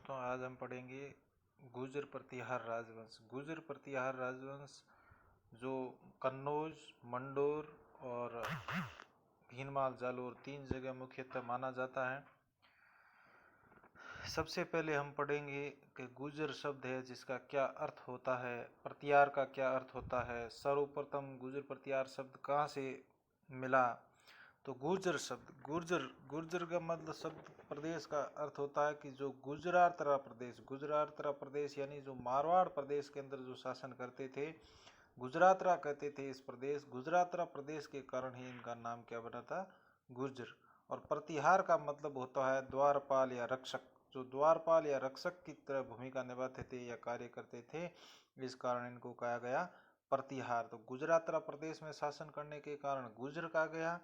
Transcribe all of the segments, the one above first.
दोस्तों, आज हम पढ़ेंगे गुर्जर प्रतिहार राजवंश। गुर्जर प्रतिहार राजवंश जो कन्नौज, मंडोर और भीनमाल, जालोर 3 जगह मुख्यतः माना जाता है। सबसे पहले हम पढ़ेंगे कि गुर्जर शब्द है जिसका क्या अर्थ होता है, प्रतिहार का क्या अर्थ होता है, सर्वप्रथम गुर्जर प्रतिहार शब्द कहाँ से मिला। तो गुर्जर शब्द, गुर्जर का मतलब शब्द प्रदेश का अर्थ होता है कि जो गुजरातरा प्रदेश यानी जो मारवाड़ प्रदेश के अंदर जो शासन करते थे, गुजरातरा कहते थे इस प्रदेश। गुजरातरा प्रदेश के कारण ही इनका नाम क्या बना था, गुर्जर। और प्रतिहार का मतलब होता है द्वारपाल या रक्षक, जो द्वारपाल या रक्षक की तरह भूमिका निभाते थे या कार्य करते थे, इस कारण इनको कहा गया प्रतिहार। तो गुजरातरा प्रदेश में शासन करने के कारण गुर्जर कहा गया।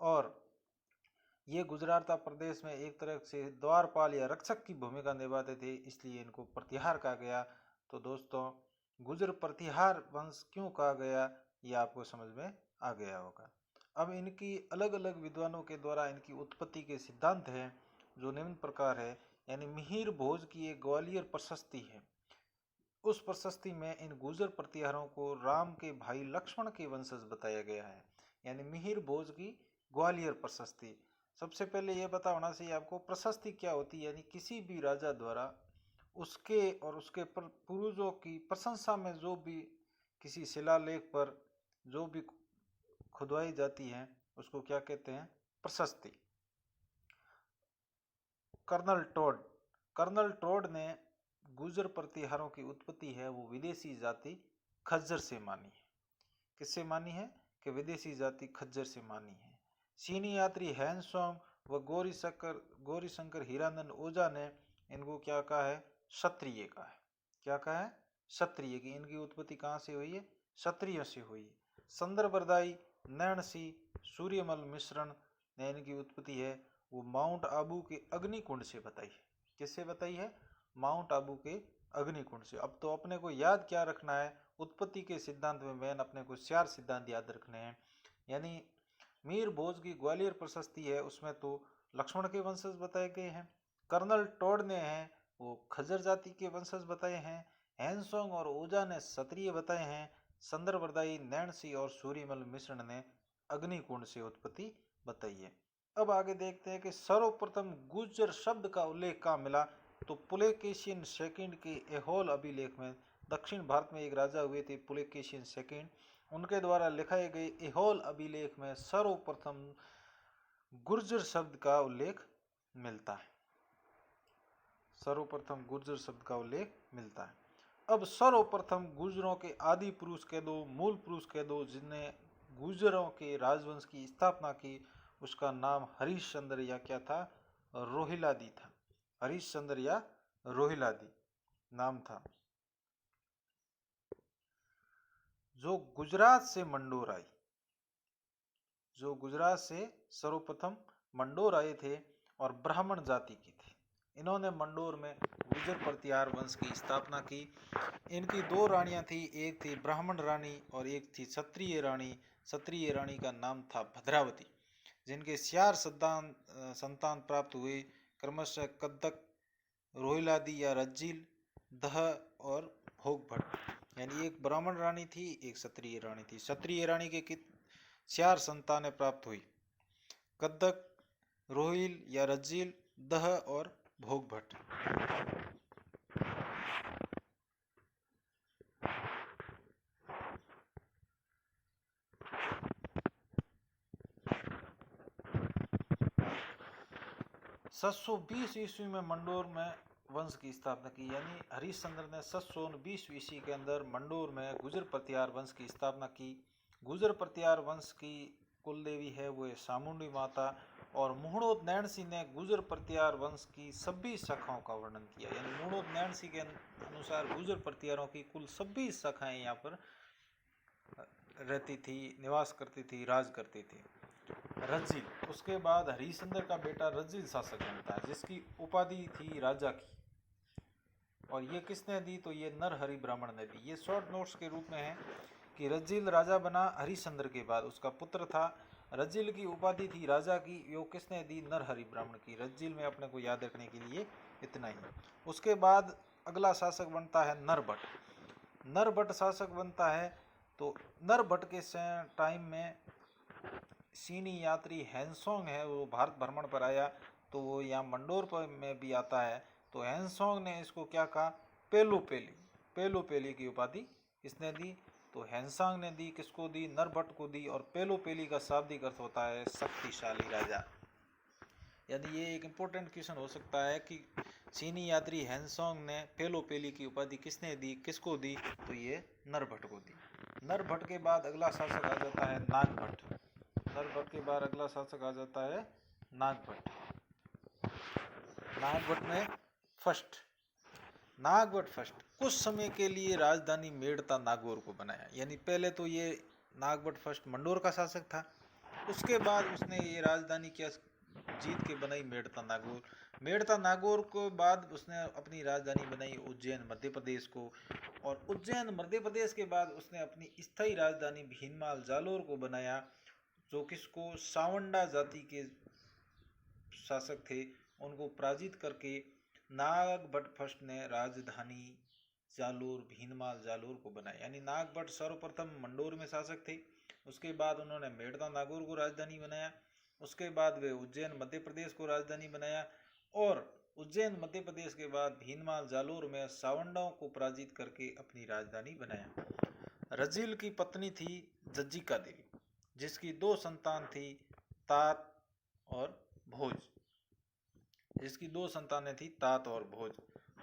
और ये गुजरात प्रदेश में एक तरह से द्वारपाल या रक्षक की भूमिका निभाते थे, इसलिए इनको प्रतिहार कहा गया। तो दोस्तों, गुर्जर प्रतिहार वंश क्यों कहा गया, ये आपको समझ में आ गया होगा। अब इनकी अलग अलग विद्वानों के द्वारा इनकी उत्पत्ति के सिद्धांत हैं, जो निम्न प्रकार है। यानी मिहिर भोज की एक ग्वालियर प्रशस्ति है, उस प्रशस्ति में इन गुर्जर प्रतिहारों को राम के भाई लक्ष्मण के वंशज बताया गया है। यानी मिहिर भोज की ग्वालियर प्रशस्ति। सबसे पहले यह पता होना चाहिए आपको, प्रशस्ति क्या होती है। यानी किसी भी राजा द्वारा उसके और उसके पूर्वजों की प्रशंसा में जो भी किसी शिलालेख पर जो भी खुदवाई जाती है, उसको क्या कहते हैं, प्रशस्ति। कर्नल टोड ने गुर्जर प्रतिहारों की उत्पत्ति है वो विदेशी जाति खज्जर से मानी है। किससे मानी है कि विदेशी जाति खज्जर से मानी है। चीनी यात्री हैंसोंग व गौरीशंकर हीरानंद ओझा ने इनको क्या कहा है, क्षत्रिय कहा है। क्या कहा है, क्षत्रिय की। इनकी उत्पत्ति कहाँ से हुई है, क्षत्रियों से हुई है। संदरबरदाई, नैणसी, सूर्यमल मिश्रण ने इनकी उत्पत्ति है वो माउंट आबू के अग्निकुंड से बताई है। किससे बताई है, माउंट आबू के अग्निकुंड से। अब तो अपने को याद क्या रखना है, उत्पत्ति के सिद्धांत में मेन अपने को 4 सिद्धांत याद रखने हैं। यानी मीर भोज की ग्वालियर प्रशस्ति है, उसमें तो लक्ष्मण के वंशज बताए गए हैं। कर्नल टोड ने हैं वो खज्जर जाति के वंशज बताए हैं। हैंसोंग और ओझा ने क्षत्रिय बताए हैं। संदरबरदाई, नैणसी और सूर्यमल मिश्रण ने अग्निकुंड से उत्पत्ति बताई है। अब आगे देखते हैं कि सर्वप्रथम गुर्जर शब्द का उल्लेख कहाँ मिला। तो पुलकेशिन सेकंड के ऐहोल अभिलेख में, दक्षिण भारत में एक राजा हुए थे पुलकेशिन सेकंड, उनके द्वारा लिखाए गए ऐहोल अभिलेख में सर्वप्रथम गुर्जर शब्द का उल्लेख मिलता है। सर्वप्रथम गुर्जर शब्द का उल्लेख मिलता है। अब सर्वप्रथम गुर्जरों के आदि पुरुष कह दो, मूल पुरुष कह दो, जिनने गुर्जरों के राजवंश की स्थापना की, उसका नाम हरिश्चंद्र या क्या था, रोहिलादी था। हरिश्चंद्र या रोहिलादी नाम था, जो गुजरात से मंडोर आई, जो गुजरात से सर्वप्रथम मंडोर आए थे और ब्राह्मण जाति की थे। इन्होंने मंडोर में गुर्जर प्रतिहार वंश की स्थापना की। इनकी 2 रानियां थी, एक थी ब्राह्मण रानी और एक थी क्षत्रिय रानी। क्षत्रिय रानी का नाम था भद्रावती, जिनके 4 संतान प्राप्त हुए, क्रमशः कद्दक, रोहिलादी या रज्जिल, दह और भोगभट। यानी एक ब्राह्मण रानी थी, एक क्षत्रिय रानी थी। क्षत्रिय रानी के 4 संतानें प्राप्त हुई, कद्दक, रोहिल या रज्जिल, दह और भोगभट। सौ 20 ईस्वी में मंडोर में वंश की स्थापना की। यानी हरिश्चंद्र ने 720 ईस्वी के अंदर मंडोर में गुर्जर प्रतिहार वंश की स्थापना की। गुर्जर प्रतिहार वंश की कुल देवी है वो है चामुंडी माता। और मुहणोद नैणसी ने गुर्जर प्रतिहार वंश की सभी शाखाओं का वर्णन किया। यानी मुहणोद नैणसी के अनुसार गुर्जर प्रतिहारों की कुल सभी शाखाएं यहाँ पर रहती थी, निवास करती थी, राज करती थी। रज्जिल, उसके बाद हरिश्चंद्र का बेटा रज्जिल शासक बनता है, जिसकी उपाधि थी राजा की। और ये किसने दी, तो ये नरहरि ब्राह्मण ने दी। ये शॉर्ट नोट्स के रूप में है कि रज्जिल राजा बना हरिश्चंद्र के बाद, उसका पुत्र था। रज्जिल की उपाधि थी राजा की, यो किसने दी, नरहरि ब्राह्मण की। रज्जिल में अपने को याद रखने के लिए इतना ही। उसके बाद अगला शासक बनता है नरभट्ट। नरभट्ट शासक बनता है। तो नरभट्ट के टाइम में चीनी यात्री हैंसोंग है, वो भारत भ्रमण पर आया, तो वो यहाँ मंडोर पर में भी आता है। तो हैंसोंग ने इसको क्या कहा, पेलोपेली, पेलोपेली की उपाधि इसने दी। तो हैंसोंग ने दी, किसको दी, नरभट्ट को दी। और पेलोपेली का शाब्दिक अर्थ होता है शक्तिशाली राजा। यानी ये एक इम्पोर्टेंट क्वेश्चन हो सकता है कि चीनी यात्री हैंसोंग ने पेलोपेली की उपाधि किसने दी, किसको दी, तो ये नरभट्ट को दी। नरभट्ट के बाद अगला शासक आ जाता है नागभट्ट। नरभट्ट के बाद अगला शासक आ जाता है नागभट्ट। नागभट्ट में फर्स्ट कुछ समय के लिए राजधानी मेड़ता नागौर को बनाया। यानी पहले तो ये नागभट्ट फर्स्ट मंडोर का शासक था, उसके बाद उसने ये राजधानी क्या जीत के बनाई, मेड़ता नागौर। मेड़ता नागौर के बाद उसने अपनी राजधानी बनाई उज्जैन मध्य प्रदेश को। और उज्जैन मध्य प्रदेश के बाद उसने अपनी स्थायी राजधानी भीनमाल जालोर को बनाया, जो किसको, सावंडा जाति के शासक थे, उनको पराजित करके नागभट्ट फर्स्ट ने राजधानी जालोर भीनमाल जालोर को बनाया। यानी नागभट्ट सर्वप्रथम मंडोर में शासक थे, उसके बाद उन्होंने मेड़ता नागौर को राजधानी बनाया, उसके बाद वे उज्जैन मध्य प्रदेश को राजधानी बनाया, और उज्जैन मध्य प्रदेश के बाद भीनमाल जालोर में सावंडाओं को पराजित करके अपनी राजधानी बनाया। रजील की पत्नी थी जज्जिका देवी, जिसकी 2 संतान थी, तात और भोज, जिसकी 2 संतानें थी, तात और भोज।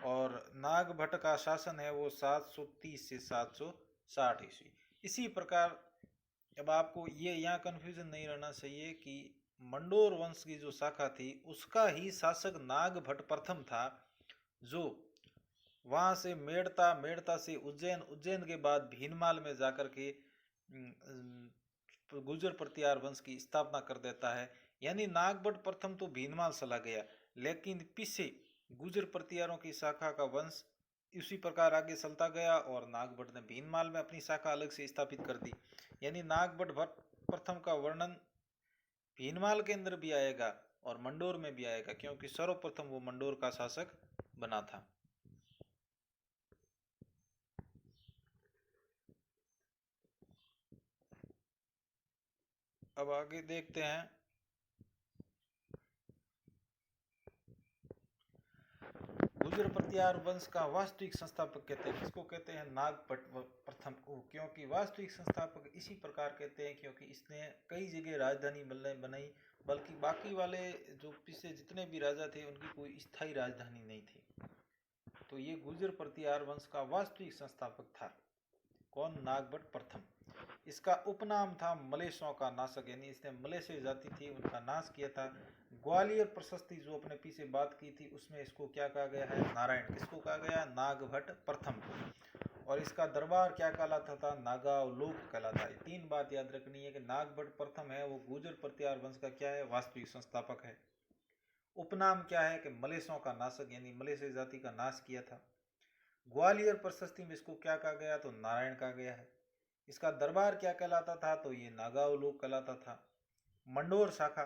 और नागभट्ट का शासन है वो 730 से 760 ईस्वी। इसी प्रकार अब आपको ये यहाँ कन्फ्यूजन नहीं रहना चाहिए कि मंडोर वंश की जो शाखा थी उसका ही शासक नागभट्ट प्रथम था, जो वहाँ से मेड़ता से उज्जैन, उज्जैन के बाद भीनमाल में जाकर के गुर्जर प्रतिहार वंश की स्थापना कर देता है। यानी नागभट्ट प्रथम तो भीनमाल चला गया, लेकिन पीछे गुर्जर प्रतिहारों की शाखा का वंश इसी प्रकार आगे चलता गया और नागभट्ट ने भीनमाल में अपनी शाखा अलग से स्थापित कर दी। यानी नागभट्ट प्रथम का वर्णन भीनमाल के अंदर भी आएगा और मंडोर में भी आएगा, क्योंकि सर्वप्रथम वो मंडोर का शासक बना था। अब आगे देखते हैं, गुर्जर प्रतिहार वंश का वास्तविक संस्थापक कहते हैं, किसको कहते हैं, नागभट्ट प्रथम को। क्योंकि वास्तविक संस्थापक इसी प्रकार कहते हैं क्योंकि इसने कई जगह राजधानी बनाई, बल्कि बाकी वाले जो पिछले जितने भी राजा थे उनकी कोई स्थायी राजधानी नहीं थी। तो ये गुर्जर प्रतिहार वंश का वास्तविक संस्थापक था कौन, नागभट्ट प्रथम। इसका उपनाम था मलेशों का नाशक, यानी इसने मलेशिया जाति थी उनका नाश किया था। ग्वालियर प्रशस्ति जो अपने पीछे बात की थी उसमें इसको क्या कहा गया है, नारायण। किसको कहा गया, नागभट्ट प्रथम को। और इसका दरबार क्या कहलाता था, नागावलोक कहलाता है। 3 बात याद रखनी है कि नागभट्ट प्रथम है वो गुर्जर प्रतिहार वंश का क्या है, वास्तविक संस्थापक है। उपनाम क्या है कि मलेशों का नाशक, यानी मलेशिया जाति का नाश किया था। ग्वालियर प्रशस्ति में इसको क्या कहा गया, तो नारायण कहा गया है। इसका दरबार क्या कहलाता था, तो ये नागावलोक कहलाता था। मंडोर शाखा,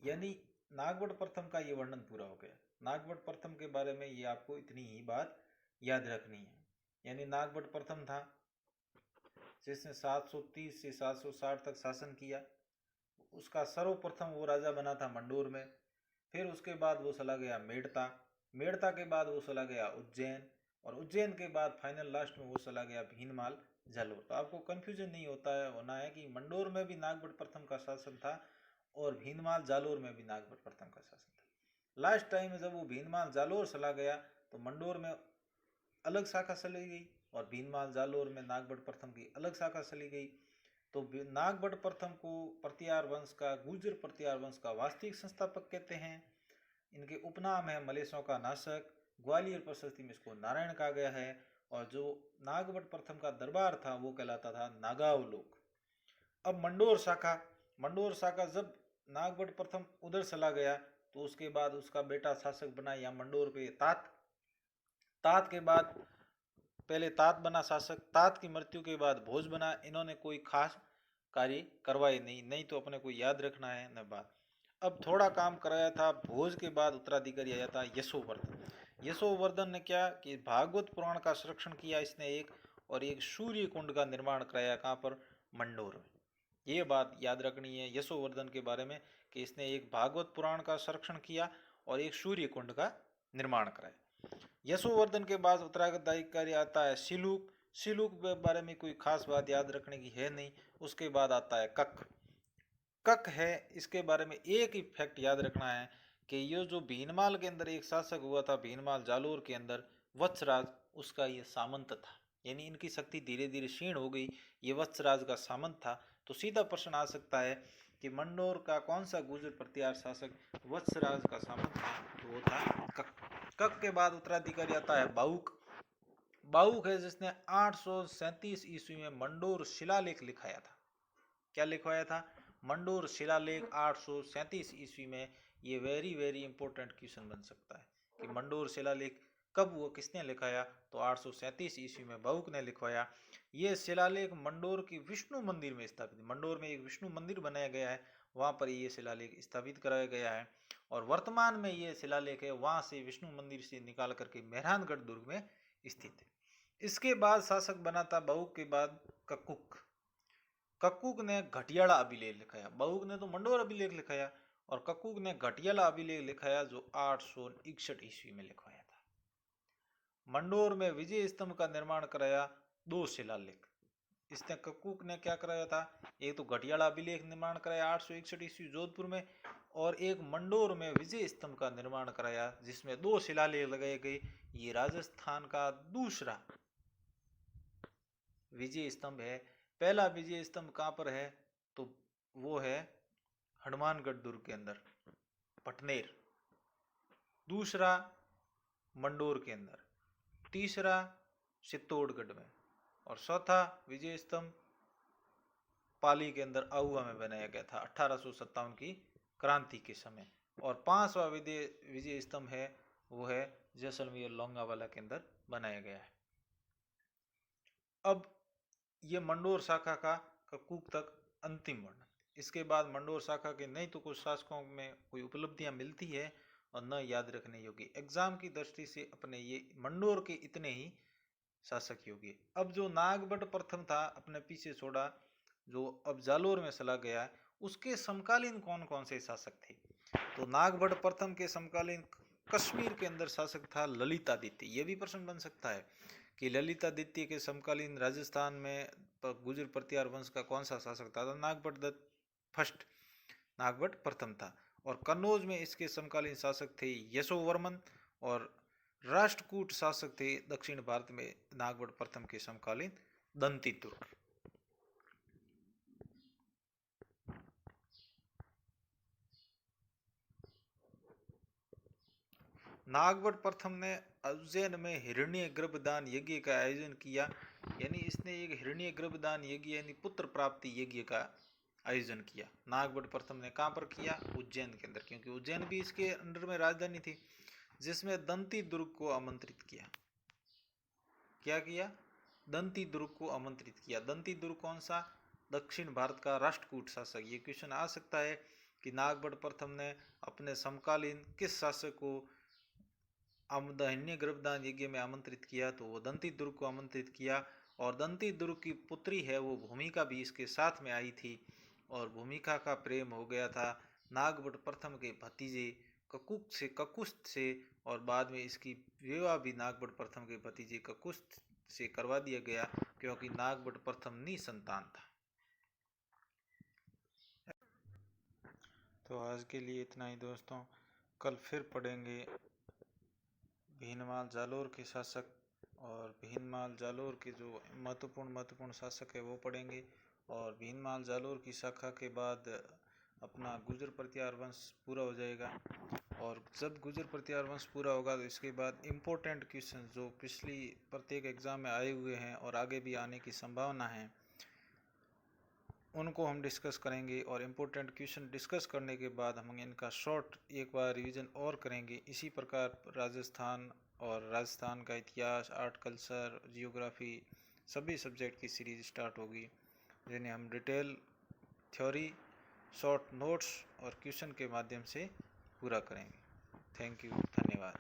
यानी नागभट्ट प्रथम का ये वर्णन पूरा हो गया। नागभट्ट प्रथम के बारे में ये आपको इतनी ही बात याद रखनी है। यानी नागभट्ट प्रथम था जिसने 730 से 760 तक शासन किया। उसका सर्वप्रथम वो राजा बना था मंडोर में। फिर उसके बाद वो चला गया मेड़ता, मेड़ता के बाद वो चला गया उज्जैन, और उज्जैन के बाद फाइनल लास्ट में वो चला गया भीनमाल जालोर। तो आपको कंफ्यूजन नहीं होना है कि मंडोर में भी नागभट्ट प्रथम का शासन था और भीनमाल जालोर में भी नागभट्ट प्रथम का शासन था। लास्ट टाइम में जब वो भीनमाल जालोर चला गया तो मंडोर में अलग शाखा चली गई और भीनमाल जालोर में नागभट्ट प्रथम की अलग शाखा चली गई। तो नागभट्ट प्रथम को प्रतिहार वंश का, गुर्जर प्रतिहार वंश का वास्तविक संस्थापक कहते हैं। इनके उपनाम है मलेशों का नाशक। ग्वालियर प्रशस्ति में इसको नारायण कहा गया है। और जो नागभट्ट प्रथम का दरबार था वो कहलाता था नागावलोक। अब मंडोर शाखा, मंडोर शाखा जब नागभट्ट प्रथम उधर चला गया तो उसके बाद उसका बेटा शासक बना या मंडोर पे तात। तात के बाद पहले तात बना शासक, तात की मृत्यु के बाद भोज बना। इन्होंने कोई खास कार्य करवाए नहीं, नहीं तो अपने को याद रखना है न बात। अब थोड़ा काम कराया था। भोज के बाद उत्तराधिकारी आया था यशोवर्धन। यशोवर्धन ने क्या कि भागवत पुराण का संरक्षण किया इसने एक, और एक सूर्य कुंड का निर्माण कराया। कहाँ पर? मंडोर में। ये बात याद रखनी है यशोवर्धन के बारे में कि इसने एक भागवत पुराण का संरक्षण किया और एक सूर्य कुंड का निर्माण कराया। यशोवर्धन के बाद उत्तराधिकारी आता है सिलूक। सिलूक के बारे में कोई खास बात याद रखने की है नहीं। उसके बाद आता है कक। कक है, इसके बारे में एक ही फैक्ट याद रखना है कि ये जो भीनमाल के अंदर एक शासक हुआ था, भीनमाल जालोर के अंदर, वत्सराज, उसका ये सामंत था। यानी इनकी शक्ति धीरे धीरे क्षीण हो गई। ये वत्सराज का सामंत था। तो सीधा प्रश्न आ सकता है कि मंडोर का कौन सा गुर्जर प्रतिहार शासक वत्सराज का सामंत था? तो वो था कक। कक के बाद उत्तराधिकारी आता है बाउक। बाउक है जिसने 837 ईस्वी में मंडोर शिलालेख लिखाया था। क्या लिखवाया था? मंडोर शिलालेख 837 ईस्वी में। ये वेरी वेरी इंपॉर्टेंट क्वेश्चन बन सकता है कि मंडोर शिलालेख कब हुआ, किसने लिखाया? तो 837 ईस्वी में बाउक ने लिखवाया। ये शिलालेख मंडोर की विष्णु मंदिर में स्थापित, मंडोर में एक विष्णु मंदिर बनाया गया है, वहाँ पर ये शिलालेख स्थापित कराया गया है। और वर्तमान में ये शिलालेख है वहाँ से विष्णु मंदिर से निकाल करके मेहरानगढ़ दुर्ग में स्थित है। इसके बाद शासक बना था बाउक के बाद कक्कुक। कक्कुक ने घटियाला अभिलेख लिखाया। बाउक ने तो मंडोर अभिलेख लिखाया और कक्कुक ने घटियाला अभिलेख लिखाया जो 861 ईस्वी में लिखवाया था। मंडोर में विजय स्तंभ का निर्माण कराया। 2 शिलालेख इसने कक्कुक ने क्या कराया था? एक तो घटियाला अभिलेख निर्माण कराया 861 ईस्वी जोधपुर में, और एक मंडोर में विजय स्तंभ का निर्माण कराया जिसमें 2 शिलालेख लगाए गए। ये राजस्थान का दूसरा विजय स्तंभ है। पहला विजय स्तंभ कहाँ पर है? तो वो है हनुमानगढ़ दुर्ग के अंदर, पटनेर। दूसरा मंडोर के अंदर, तीसरा चित्तौड़गढ़ में, और चौथा विजय स्तंभ पाली के अंदर आहुआ में बनाया गया था 1857 की क्रांति के समय। और 5वां विजय स्तंभ है वो है जैसलमेर लोंगावाला के अंदर बनाया गया है। अब ये मंडोर शाखा का कक्कुक तक अंतिम वर्णन। इसके बाद मंडोर शाखा के नहीं तो कुछ शासकों में कोई उपलब्धियां मिलती है और न याद रखने योग्य। एग्जाम की दृष्टि से अपने ये मंडोर के इतने ही शासक योग्य। अब जो नागभट्ट प्रथम था अपने पीछे छोड़ा, जो अब जालोर में चला गया, उसके समकालीन कौन कौन से शासक थे? तो नागभट्ट प्रथम के समकालीन कश्मीर के अंदर शासक था ललितादित्य। ये भी प्रश्न बन सकता है कि ललितादित्य के समकालीन राजस्थान में गुर्जर प्रतिहार वंश का कौन सा शासक था? तो नागभट्ट दत्त फर्स्ट, नागभट्ट प्रथम था। और कन्नौज में इसके समकालीन शासक थे यशोवर्मन, और राष्ट्रकूट शासक थे दक्षिण भारत में नागभट्ट प्रथम के समकालीन दंतिदुर्ग। नागभट्ट प्रथम ने उज्जैन में हिरण्य गर्भदान यज्ञ का आयोजन किया। यानी इसने एक हिरण्य गर्भदान यज्ञ यानी पुत्र प्राप्ति यज्ञ का आयोजन किया। नागभट्ट प्रथम ने कहाँ पर किया? उज्जैन के अंदर, क्योंकि उज्जैन भी इसके अंडर में राजधानी थी। जिसमें दंती दुर्ग को आमंत्रित किया। क्या किया? दंती दुर्ग को आमंत्रित किया। दंती दुर्ग कौन सा? दक्षिण भारत का राष्ट्रकूट शासक। ये क्वेश्चन आ सकता है कि नागभट्ट प्रथम ने अपने समकालीन किस शासक को हिरण्य गर्भदान यज्ञ में आमंत्रित किया? तो वो दंती दुर्ग को आमंत्रित किया। और दंती दुर्ग की पुत्री है वो भूमिका भी इसके साथ में आई थी, और भूमिका का प्रेम हो गया था नागभट्ट प्रथम के भतीजे ककुस्थ से, और बाद में इसकी विवाह भी नागभट्ट प्रथम के भतीजे ककुस्थ से करवा दिया गया, क्योंकि नागभट्ट प्रथम निसंतान था। तो आज के लिए इतना ही दोस्तों। कल फिर पढ़ेंगे भीनमाल जालोर के शासक, और भीनमाल जालोर के जो महत्वपूर्ण शासक है वो पढ़ेंगे। और भीनमाल जालोर की शाखा के बाद अपना गुर्जर प्रतिहार वंश पूरा हो जाएगा। और जब गुर्जर प्रतिहार वंश पूरा होगा तो इसके बाद इम्पोर्टेंट क्वेश्चन जो पिछली प्रत्येक एग्जाम में आए हुए हैं और आगे भी आने की संभावना है उनको हम डिस्कस करेंगे। और इम्पोर्टेंट क्वेश्चन डिस्कस करने के बाद हम इनका शॉर्ट एक बार रिवीजन और करेंगे। इसी प्रकार राजस्थान और राजस्थान का इतिहास, आर्ट, कल्चर, जियोग्राफी सभी सब्जेक्ट की सीरीज स्टार्ट होगी, जिन्हें हम डिटेल थ्योरी शॉर्ट नोट्स और क्वेश्चन के माध्यम से पूरा करेंगे। थैंक यू, धन्यवाद।